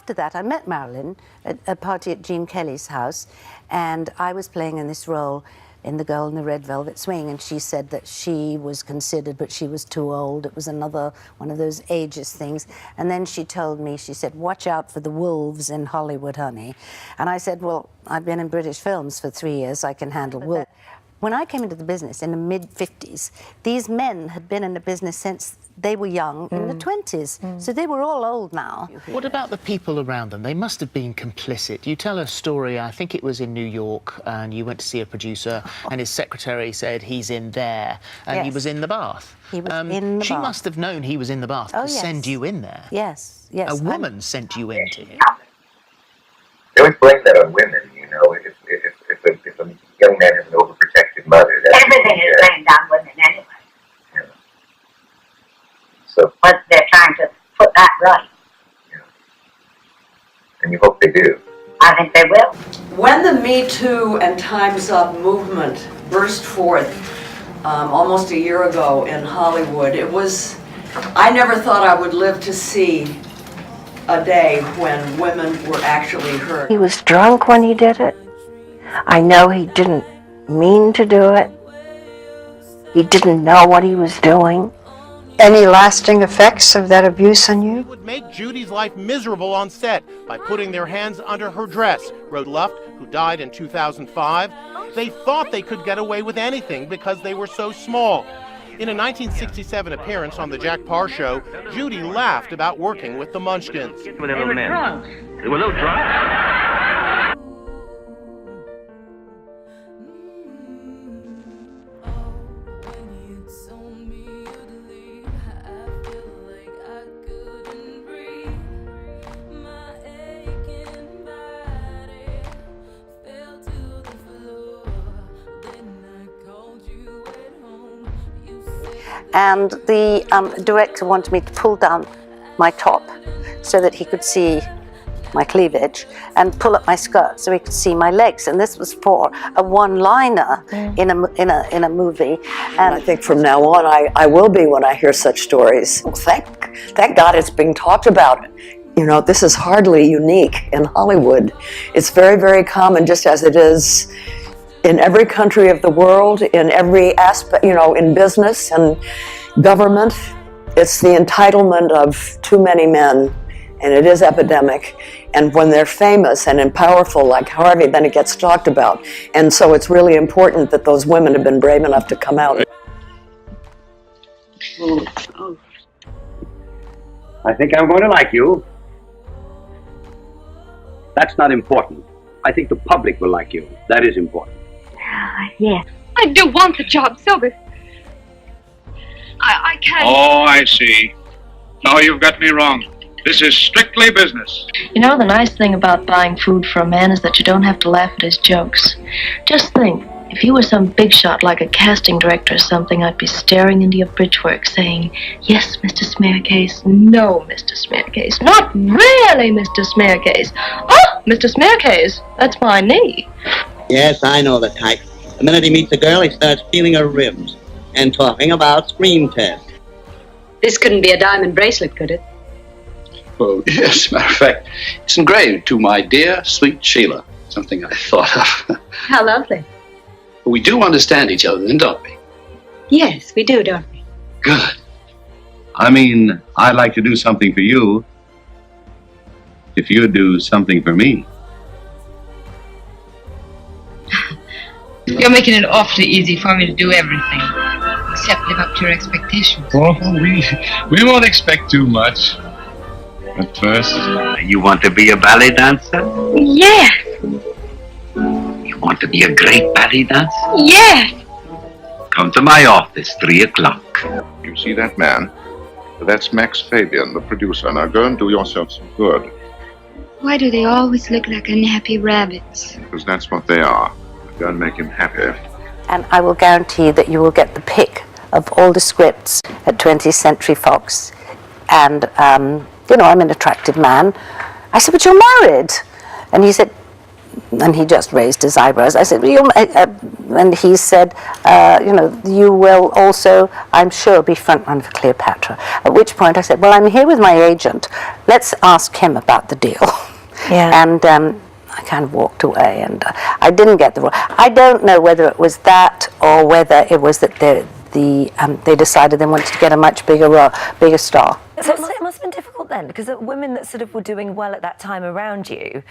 after that, I met Marilyn at a party at Gene Kelly's house, and I was playing in this role in The Girl in the Red Velvet Swing, and she said that she was considered, but she was too old. It was another one of those ageist things. And then she told me, she said, watch out for the wolves in Hollywood, honey. And I said, well, I've been in British films for 3 years. I can handle wolves. When I came into the business in the mid-50s, these men had been in the business since they were young, in the 20s. So they were all old now. What about the people around them? They must have been complicit. You tell a story, I think it was in New York, and you went to see a producer, and his secretary said, he's in there, and he was in the bath. He was in the She bath. must have known he was in the bath to send you in there. Yes, yes. A woman sent you in to him. They always blame that on women, you know. If a young man has an overprotective mother, that's everything is blamed on women anyway. Yeah. So, But they're trying to put that right. yeah. And you hope they do. I think they will. When the Me Too and Time's Up movement burst forth almost a year ago in Hollywood, I never thought I would live to see a day when women were actually hurt. He was drunk when he did it. I know he didn't mean to do it. He didn't know what he was doing. Any lasting effects of that abuse on you? It would make Judy's life miserable on set by putting their hands under her dress, wrote Luft, who died in 2005. They thought they could get away with anything because they were so small. In a 1967 appearance on the Jack Parr Show, Judy laughed about working with the Munchkins. They were drunk. They were a little drunk. And the director wanted me to pull down my top so that he could see my cleavage and pull up my skirt so he could see my legs. And this was for a one-liner in a movie. And I think from now on, I will be when I hear such stories. Thank God it's being talked about. You know, this is hardly unique in Hollywood. It's very, very common, just as it is in every country of the world, in every aspect, you know, in business and government. It's the entitlement of too many men, and it is epidemic. And when they're famous and powerful, like Harvey, then it gets talked about. And so it's really important that those women have been brave enough to come out. I think I'm going to like you. That's not important. I think the public will like you. That is important. Yes. I do want the job so bad. I can't. Oh, I see. No, you've got me wrong. This is strictly business. You know, the nice thing about buying food for a man is that you don't have to laugh at his jokes. Just think, if you were some big shot like a casting director or something, I'd be staring into your bridge work saying, yes, Mr. Smearcase, no, Mr. Smearcase, not really, Mr. Smearcase. Oh, Mr. Smearcase, that's my knee. Yes, I know the type. The minute he meets a girl, he starts feeling her ribs and talking about screen tests. This couldn't be a diamond bracelet, could it? Well, yes, matter of fact, it's engraved to my dear, sweet Sheila. Something I thought of. How lovely. We do understand each other, then, don't we? Yes, we do, don't we? Good. I mean, I'd like to do something for you if you'd do something for me. You're making it awfully easy for me to do everything, except live up to your expectations. Oh, we won't expect too much. At first. You want to be a ballet dancer? Yes, You want to be a great ballet dancer? yes. Come to my office, 3 o'clock. You see that man? That's Max Fabian, the producer. Now go and do yourself some good, Why do they always look like unhappy rabbits? because that's what they are. Go and make him happy. And I will guarantee that you will get the pick of all the scripts at 20th Century Fox. And, you know, I'm an attractive man. I said, but you're married. And he said, and he just raised his eyebrows. I said, and he said, you will also, I'm sure, be front runner for Cleopatra. At which point I said, well, I'm here with my agent. Let's ask him about the deal. Yeah. And I kind of walked away, and I didn't get the role. I don't know whether it was that or whether it was that they decided they wanted to get a much bigger star. So it must have been difficult then, because the women that sort of were doing well at that time around you,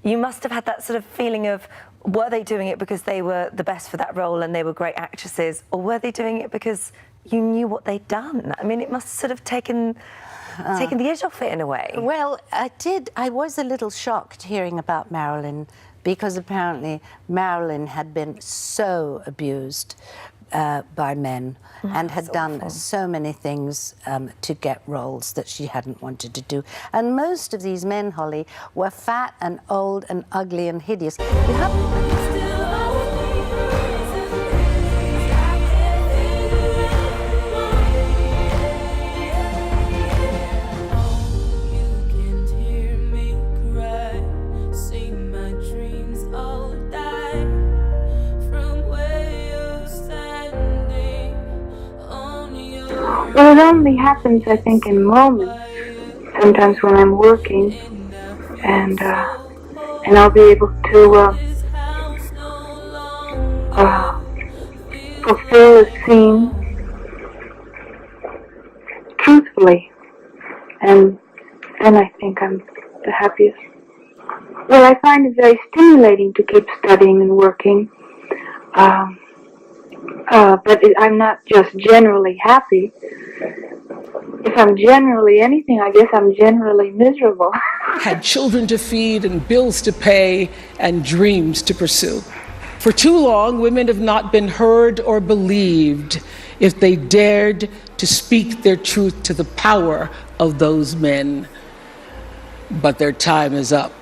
you must have had that sort of feeling of, were they doing it because they were the best for that role and they were great actresses, or were they doing it because you knew what they'd done? I mean, it must have sort of taken the edge off it in a way. Well, I was a little shocked hearing about Marilyn, because apparently Marilyn had been so abused by men and had done so many things to get roles that she hadn't wanted to do. And most of these men, Holly, were fat and old and ugly and hideous. Well, it only happens, I think, in moments. Sometimes when I'm working, and I'll be able to fulfill a scene truthfully, and then I think I'm the happiest. Well, I find it very stimulating to keep studying and working. But I'm not just generally happy. If I'm generally anything, I guess I'm generally miserable. Had children to feed and bills to pay and dreams to pursue. For too long, women have not been heard or believed if they dared to speak their truth to the power of those men. But their time is up.